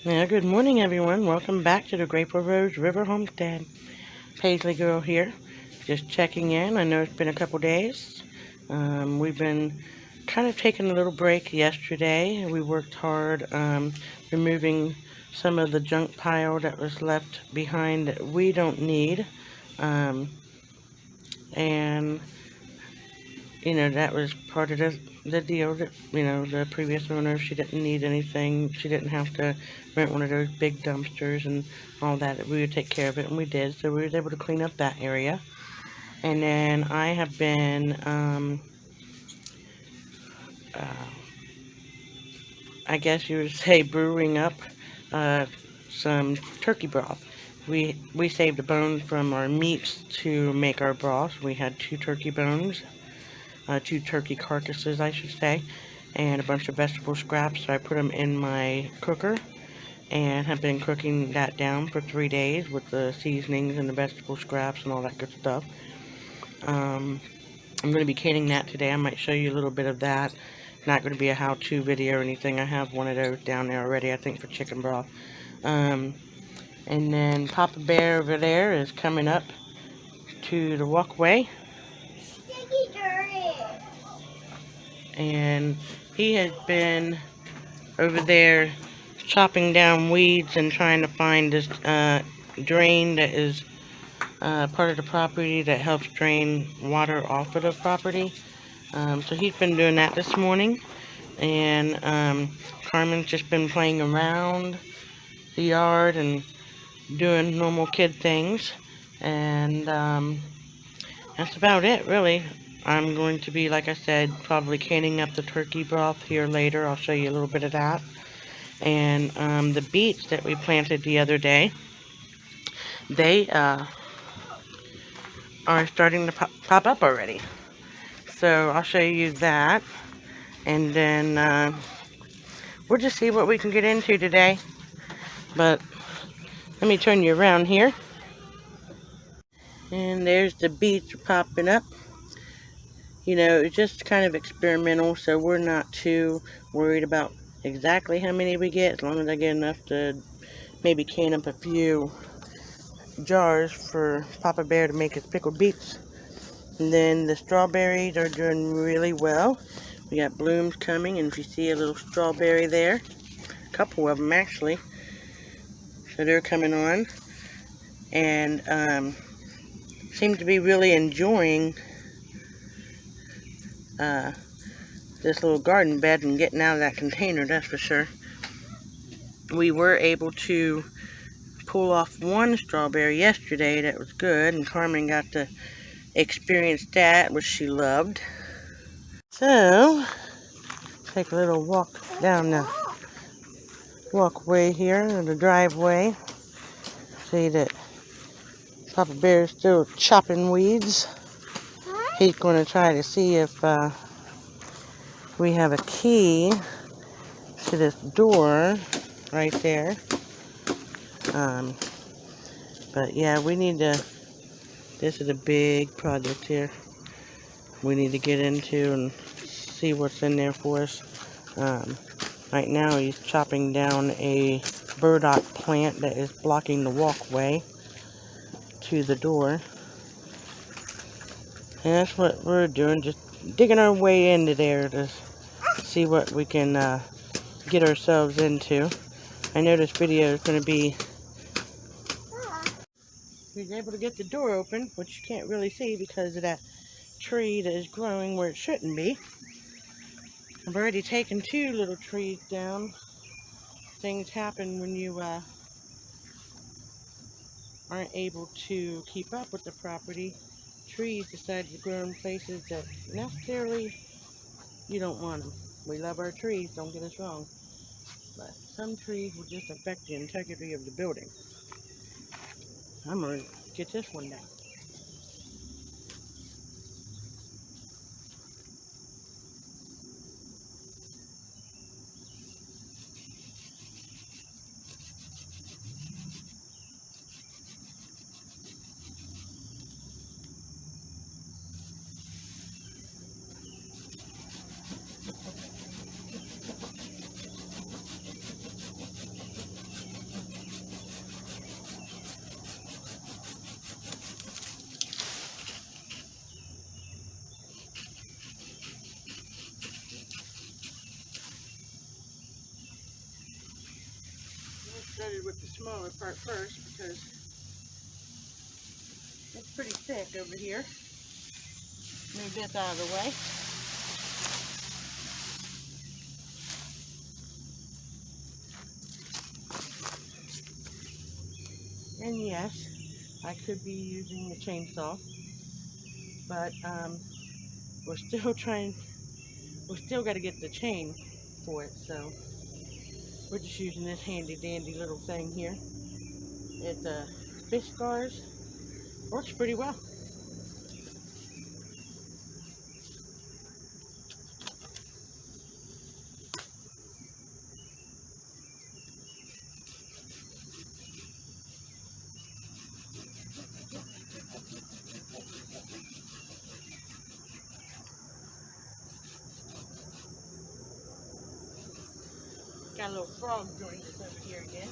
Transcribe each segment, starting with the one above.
Now, good morning, everyone. Welcome back to the Grateful Rose River Homestead. Paisley girl here, just checking in. I know it's been a couple days. We've been kind of taking a little break yesterday. We worked hard removing some of the junk pile that was left behind that we don't need. Um, and that was part of the deal that, the previous owner, she didn't need anything. She didn't have to rent one of those big dumpsters and all that. We would take care of it, and we did. So we was able to clean up that area. And then I have been, uh, I guess you would say, brewing up some turkey broth. We saved the bones from our meats to make our broth. We had two turkey bones, two turkey carcasses, I should say, and a bunch of vegetable scraps. So I put them in my cooker and have been cooking that down for 3 days with the seasonings and the vegetable scraps and all that good stuff. I'm going to be canning that today. I might show you a little bit of that. Not going to be a how-to video or anything. I have one of those down there already, I think, for chicken broth. And then Papa Bear over there is coming up to the walkway. And he has been over there chopping down weeds and trying to find this drain that is part of the property that helps drain water off of the property. So he's been doing that this morning. And Carmen's just been playing around the yard and doing normal kid things. And that's about it, really. I'm going to be, like I said, probably canning up the turkey broth here later. I'll show you a little bit of that. And the beets that we planted the other day, they are starting to pop up already. So I'll show you that. And then we'll just see what we can get into today. But let me turn you around here. And there's the beets popping up. It's just kind of experimental, so we're not too worried about exactly how many we get, as long as I get enough to maybe can up a few jars for Papa Bear to make his pickled beets. And then the strawberries are doing really well. We got blooms coming, and if you see a little strawberry there, a couple of them actually, so they're coming on, and seem to be really enjoying this little garden bed and getting out of that container, that's for sure. We were able to pull off one strawberry yesterday that was good, and Carmen got to experience that, which she loved. So, take a little walk down the walkway here, or the driveway. See that Papa Bear is still chopping weeds. He's going to try to see if we have a key to this door right there. But yeah, we need to, this is a big project here. We need to get into and see what's in there for us. Right now he's chopping down a burdock plant that is blocking the walkway to the door. And that's what we're doing, just digging our way into there to see what we can get ourselves into. I know this video is going to be... He's able to get the door open, which you can't really see because of that tree that is growing where it shouldn't be. I've already taken 2 little trees down. Things happen when you aren't able to keep up with the property. Trees decide to grow in places that necessarily you don't want them. We love our trees, don't get us wrong. But some trees will just affect the integrity of the building. I'm going to get this one down. started with the smaller part first because it's pretty thick over here. Move this out of the way. And yes, I could be using a chainsaw, but we're still got to get the chain for it, so we're just using this handy dandy little thing here. It's fish scars. Works pretty well. Got a little frog joint over here again.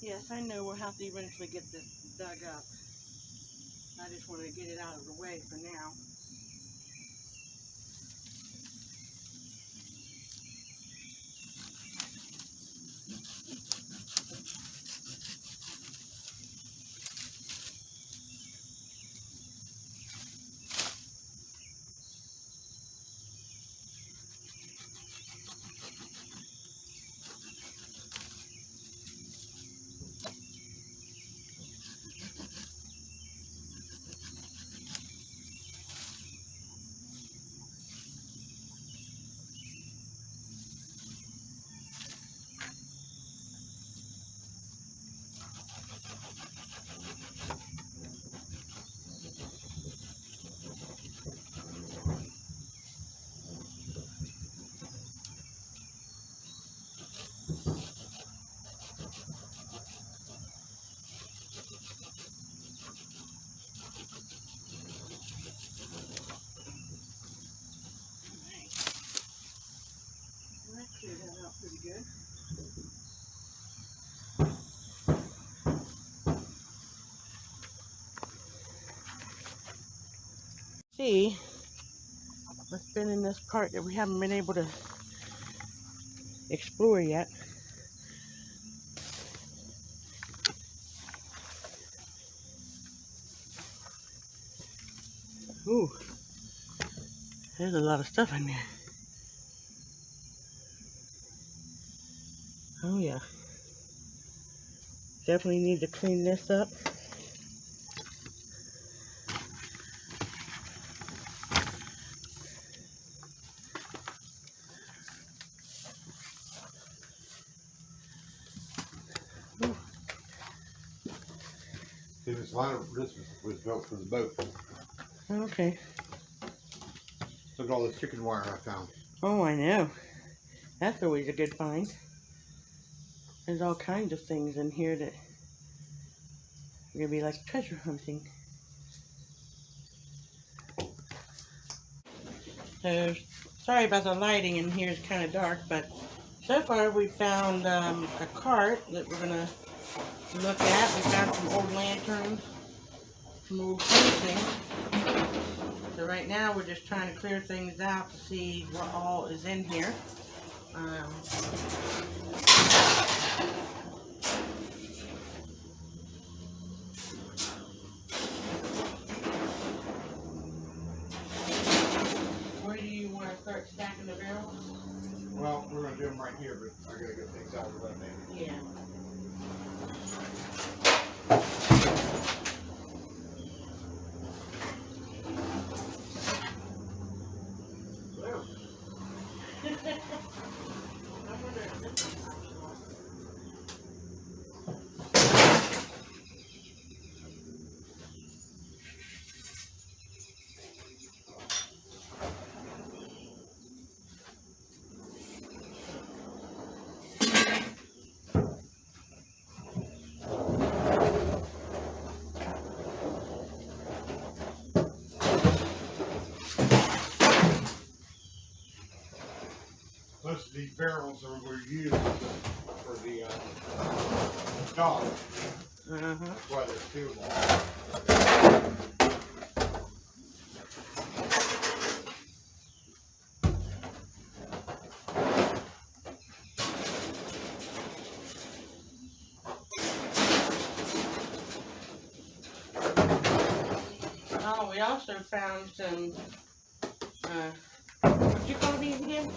Yes, I know we'll have to eventually get this dug up. I just want to get it out of the way for now. That cleared that out pretty good. See, let's been in this part that we haven't been able to explore yet. Ooh, there's a lot of stuff in there. Oh yeah. Definitely need to clean this up. See, this was built for the boat. Okay. Look at all this chicken wire I found. Oh, I know. That's always a good find. There's all kinds of things in here that are gonna be like treasure hunting. So, sorry about the lighting in here, it's kind of dark, but so far we found a cart that we're gonna look at. We found some old lanterns, some old fencing. So right now we're just trying to clear things out to see what all is in here. Where do you want to start stacking the barrels? Well, we're going to do them right here, but I got to get things out of the way, maybe. Yeah. most of these barrels were used for the dock. That's why there's two of them. Oh, we also found some, what you call these again?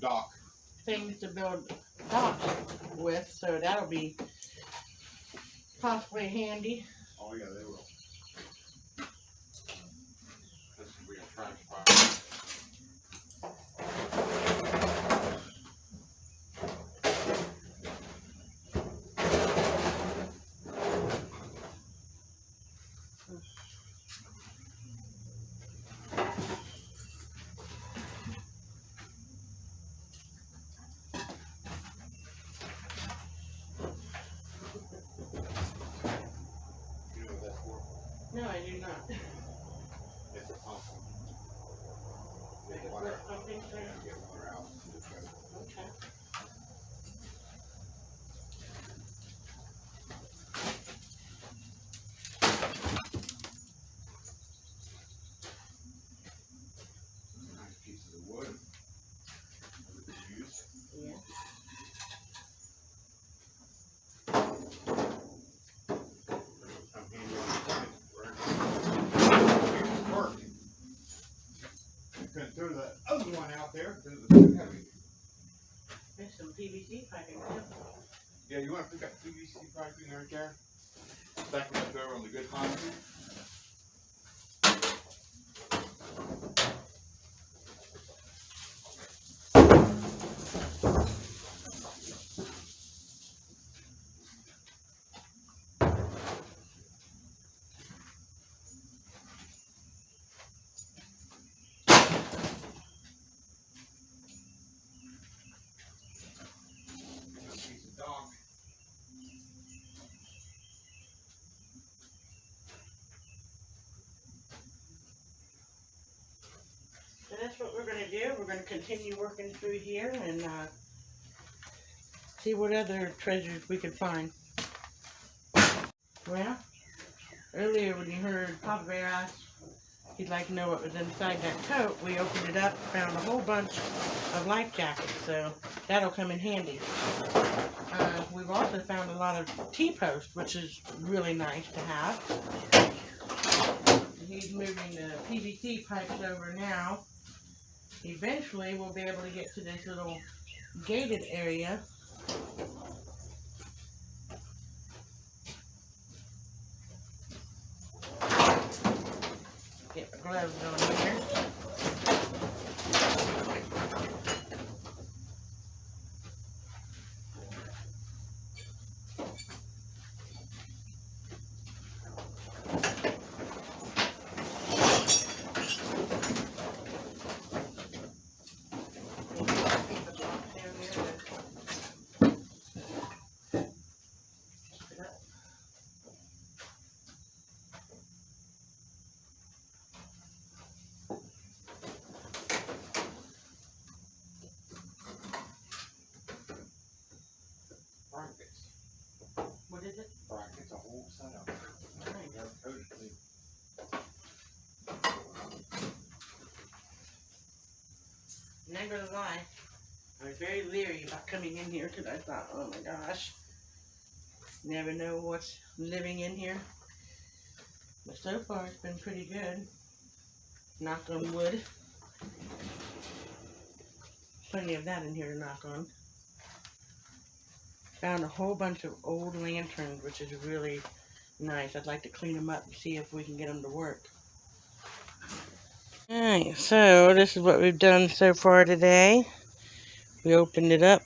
Dock. Things to build docks with, so that'll be possibly handy. Oh yeah, they will. This will be a transpire. You know what that's for? No, I do not. It's a pump. Like Get a water, foot pumping thing? yeah, get water out. Just go. Okay. Nice pieces of wood. That it's used. Yeah. Some handy on the side where it's work. I couldn't throw the other one out there because it was too heavy. There's some PVC piping too. Yeah, you want to pick up PVC piping right there? Stack it up over on the good concrete. Piece of dog. So that's what we're going to do. We're going to continue working through here and see what other treasures we can find. Well, earlier when you heard Papa Bear ask if he'd like to know what was inside that coat, we opened it up and found a whole bunch of life jackets, so that'll come in handy. We've also found a lot of T-posts, which is really nice to have. He's moving the PVC pipes over now. Eventually, we'll be able to get to this little gated area. Get my gloves on here. Brackets. What is it? Brackets, a whole setup. Nice. Never coated me. Not gonna lie, I was very leery about coming in here because I thought, oh my gosh, never know what's living in here. But so far it's been pretty good. Knock on wood. Plenty of that in here to knock on. Found a whole bunch of old lanterns, which is really nice. I'd like to clean them up and see if we can get them to work. Alright, so this is what we've done so far today. We opened it up.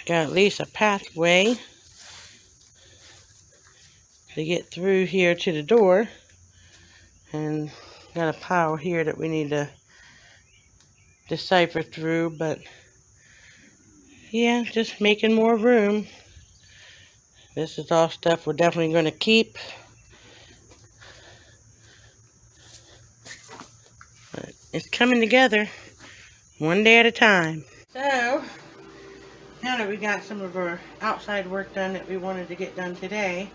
Got at least a pathway to get through here to the door. And got a pile here that we need to decipher through, but yeah, just making more room. This is all stuff we're definitely going to keep. But it's coming together. One day at a time. So, now that we got some of our outside work done that we wanted to get done today,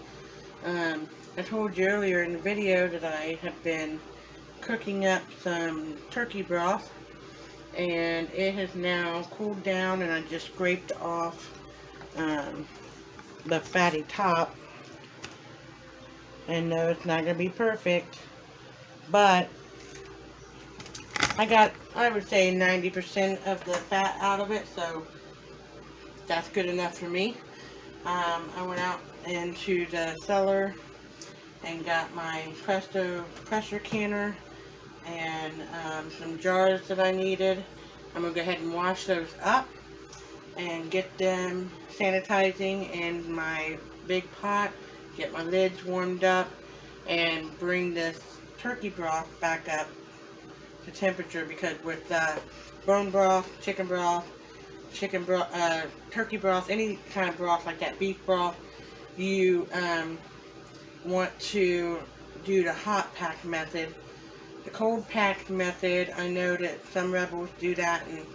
I told you earlier in the video that I have been cooking up some turkey broth, and it has now cooled down, and I just scraped off the fatty top. And no, it's not going to be perfect, but I would say 90% of the fat out of it, so that's good enough for me. I went out into the cellar and got my Presto pressure canner and some jars that I needed. I'm going to go ahead and wash those up and get them sanitizing in my big pot, get my lids warmed up, and bring this turkey broth back up to temperature, because with bone broth, chicken broth, turkey broth, any kind of broth like that, beef broth, you want to do the hot pack method. The cold pack method, I know that some rebels do that, and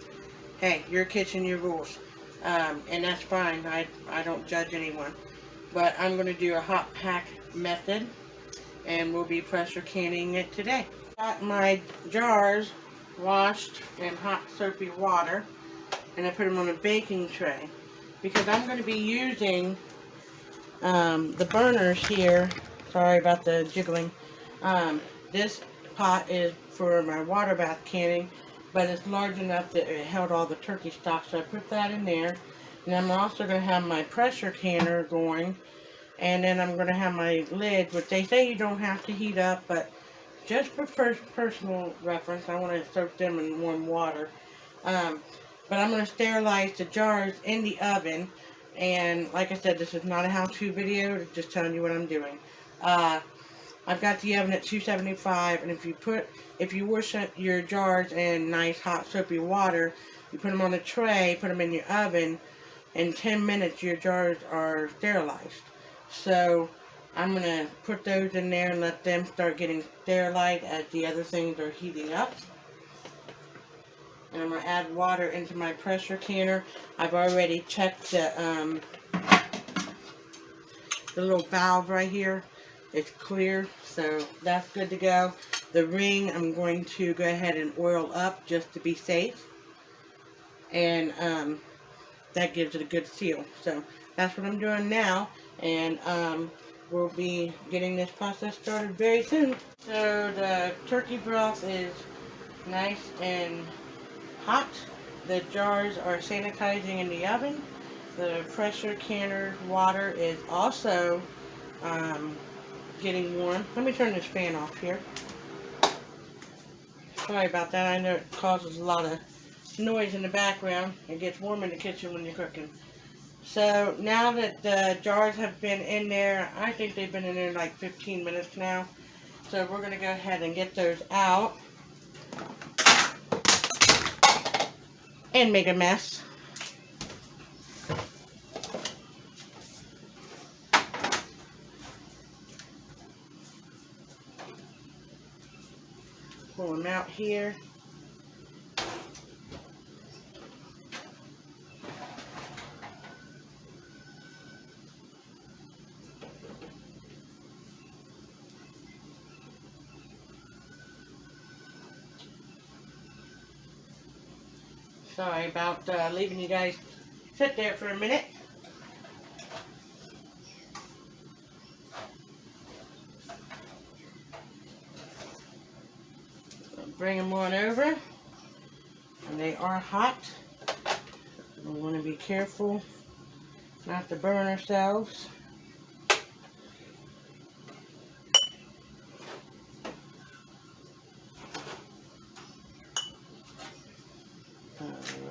hey, your kitchen, your rules, and that's fine. I don't judge anyone, but I'm going to do a hot pack method, and we'll be pressure canning it today. Got my jars washed in hot soapy water, and I put them on a baking tray because I'm going to be using the burners here. Sorry about the jiggling. This pot is for my water bath canning, but it's large enough that it held all the turkey stock, so I put that in there. And I'm also going to have my pressure canner going, and then I'm going to have my lid, which they say you don't have to heat up, but just for personal reference, I want to soak them in warm water. But I'm going to sterilize the jars in the oven. And like I said, this is not a how-to video, it's just telling you what I'm doing. I've got the oven at 275, and if you wash your jars in nice hot soapy water, you put them on a tray, put them in your oven, in 10 minutes your jars are sterilized. So I'm going to put those in there and let them start getting sterilized as the other things are heating up. And I'm going to add water into my pressure canner. I've already checked the little valve right here. It's clear, so that's good to go. The ring I'm going to go ahead and oil up just to be safe. And that gives it a good seal. So that's what I'm doing now. And we'll be getting this process started very soon. So the turkey broth is nice and hot. The jars are sanitizing in the oven. The pressure canner water is also getting warm. Let me turn this fan off here. Sorry about that. I know it causes a lot of noise in the background. It gets warm in the kitchen when you're cooking. So now that the jars have been in there, I think they've been in there like 15 minutes now. So we're going to go ahead and get those out and make a mess. Pull them out here. Sorry about leaving you guys sit there for a minute. Bring them on over, and they are hot. We want to be careful not to burn ourselves.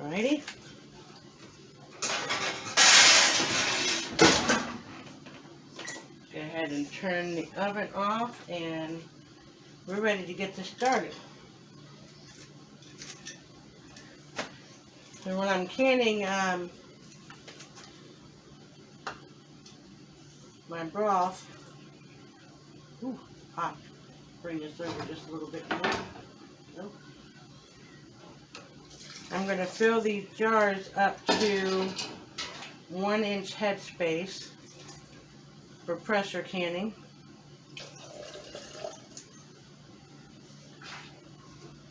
Alrighty. Go ahead and turn the oven off, and we're ready to get this started. So when I'm canning my broth, ooh, hot. Bring this over just a little bit more. Nope. I'm going to fill these jars up to 1-inch headspace for pressure canning.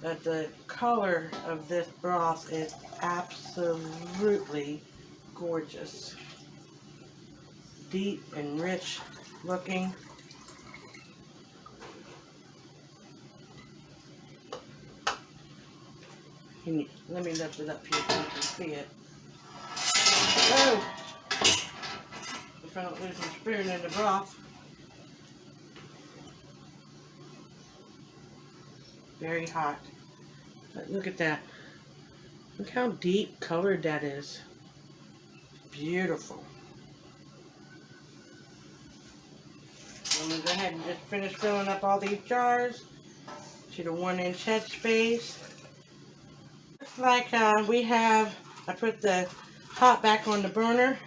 But the color of this broth is absolutely gorgeous. Deep and rich looking. Let me lift it up here so you can see it. Oh! If I don't lose my spoon in the broth. Very hot. But look at that. Look how deep colored that is. Beautiful. I'm going to go ahead and just finish filling up all these jars to the 1-inch headspace. Just like I put the pot back on the burner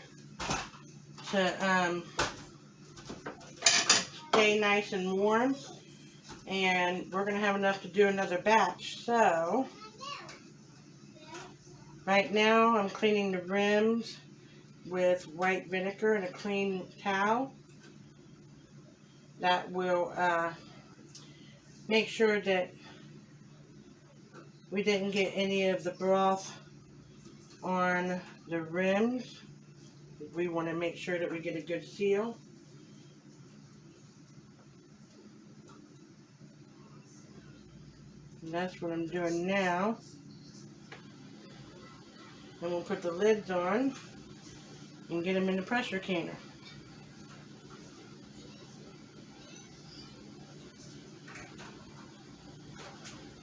to stay nice and warm. And we're going to have enough to do another batch. So, right now I'm cleaning the rims with white vinegar and a clean towel. That will make sure that we didn't get any of the broth on the rims. We want to make sure that we get a good seal. And that's what I'm doing now. And we'll put the lids on and get them in the pressure canner.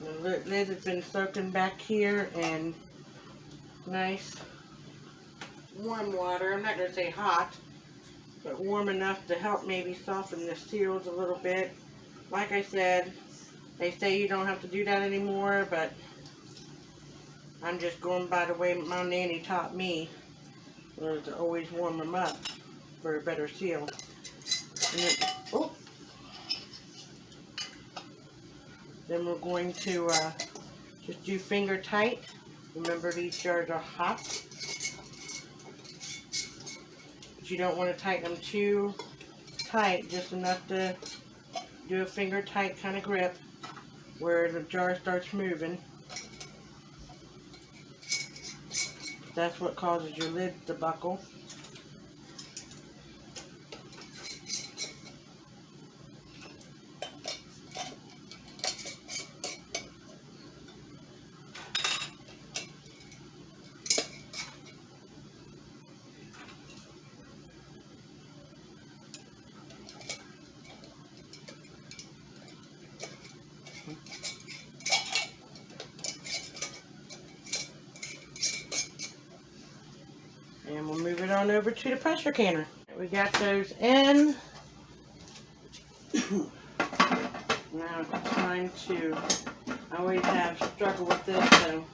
The lid has been soaking back here in nice warm water. I'm not going to say hot, but warm enough to help maybe soften the seals a little bit. Like I said, they say you don't have to do that anymore, but I'm just going by the way my nanny taught me, was to always warm them up for a better seal. And then we're going to just do finger tight. Remember, these jars are hot, but you don't want to tighten them too tight, just enough to do a finger tight kind of grip where the jar starts moving. That's what causes your lid to buckle. And we'll move it on over to the pressure canner. We got those in. Now it's time to, I always have struggled with this, so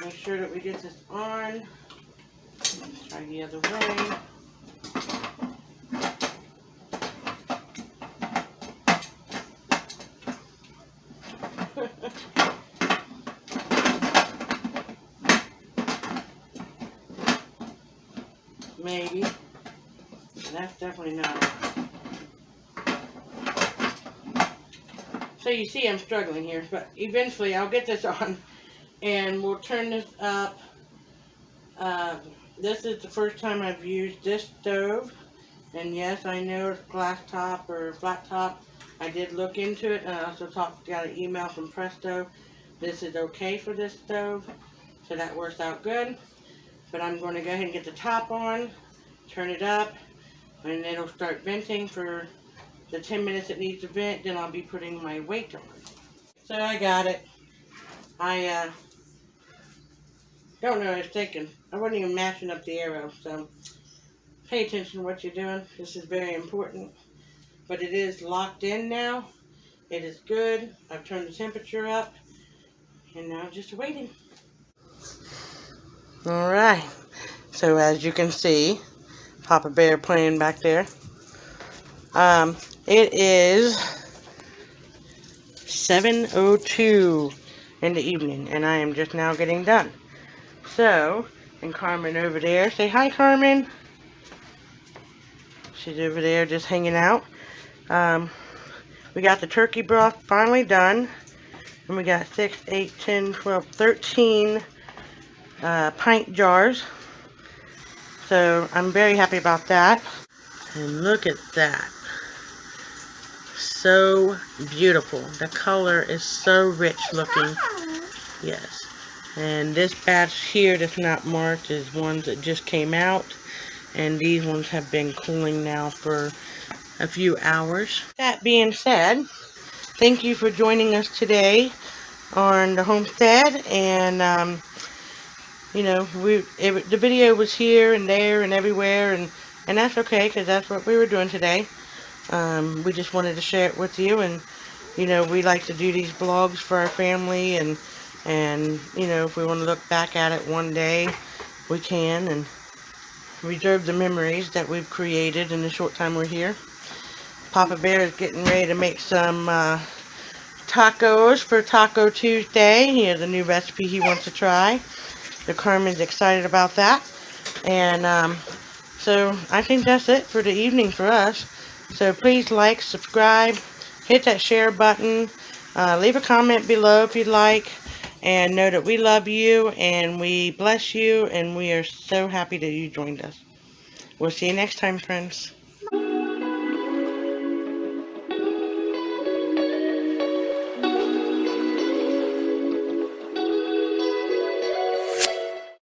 make sure that we get this on. Let's try the other way. Maybe. That's definitely not. So you see I'm struggling here, but eventually I'll get this on and we'll turn this up. This is the first time I've used this stove, and yes, I know it's glass top or flat top. I did look into it, and I also got an email from Presto. This is okay for this stove, so that works out good. But I'm going to go ahead and get the top on, turn it up, and it'll start venting for the 10 minutes it needs to vent. Then I'll be putting my weight on. So I got it. I don't know what I was thinking. I wasn't even mashing up the arrow, so pay attention to what you're doing. This is very important. But it is locked in now. It is good. I've turned the temperature up, and now just waiting. Alright, so as you can see, Papa Bear playing back there. It is 7:02 in the evening, and I am just now getting done. So, and Carmen over there, say hi, Carmen. She's over there just hanging out. We got the turkey broth finally done, and we got 6, 8, 10, 12, 13 pint jars. So I'm very happy about that. And look at that. So beautiful. The color is so rich looking. Yes. And this batch here that's not marked is ones that just came out. And these ones have been cooling now for a few hours. That being said, thank you for joining us today on the homestead. And you know, the video was here and there and everywhere, and that's okay, because that's what we were doing today. We just wanted to share it with you, and you know, we like to do these vlogs for our family, and you know, if we want to look back at it one day, we can, and reserve the memories that we've created in the short time we're here. Papa Bear is getting ready to make some tacos for Taco Tuesday. He has a new recipe he wants to try. The Carmen's excited about that. And so I think that's it for the evening for us. So please like, subscribe, hit that share button, leave a comment below if you'd like, and know that we love you and we bless you, and we are so happy that you joined us. We'll see you next time, friends.